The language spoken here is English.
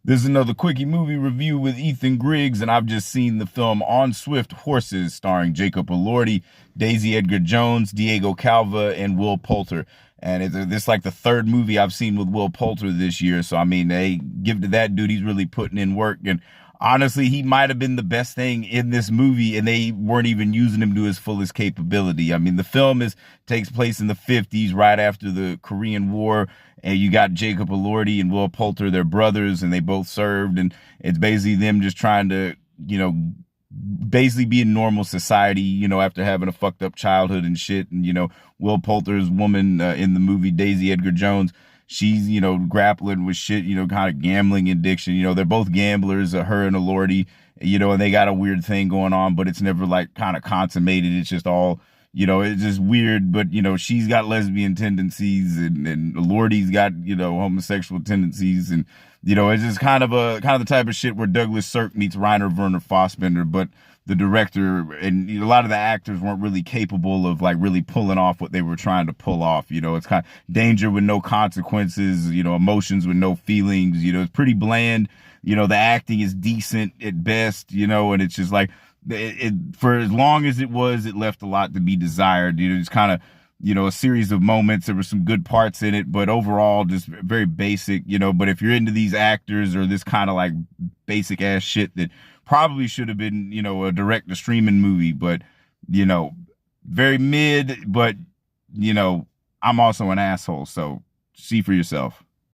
This is another quickie movie review with Ethan Griggs, and I've just seen the film On Swift Horses, starring Jacob Elordi, Daisy Edgar Jones, Diego Calva, and Will Poulter. And this like the third movie I've seen with Will Poulter this year. So I mean, they give to that dude, he's really putting in work. And honestly, he might have been the best thing in this movie, and they weren't even using him to his fullest capability. I mean, the film takes place in the 50s, right after the Korean War, and you got Jacob Elordi and Will Poulter, they're brothers, and they both served, and it's basically them just trying to, basically be in normal society, after having a fucked up childhood and shit. And, Will Poulter's woman in the movie, Daisy Edgar Jones, she's, grappling with shit, kind of gambling addiction. They're both gamblers, her and Elordi, and they got a weird thing going on, but it's never like kind of consummated. It's just all, it's just weird. But, she's got lesbian tendencies, and Elordi's got, homosexual tendencies. And, it's just kind of the type of shit where Douglas Sirk meets Rainer Werner Fassbender, but the director and a lot of the actors weren't really capable of like really pulling off what they were trying to pull off. It's kind of danger with no consequences, emotions with no feelings. It's pretty bland. The acting is decent at best, and it's just like for as long as it left a lot to be desired. It's kind of, a series of moments. There were some good parts in it, but overall just very basic, but if you're into these actors or this kind of like basic ass shit that probably should have been, a direct to streaming movie, but, very mid, but, I'm also an asshole. So see for yourself.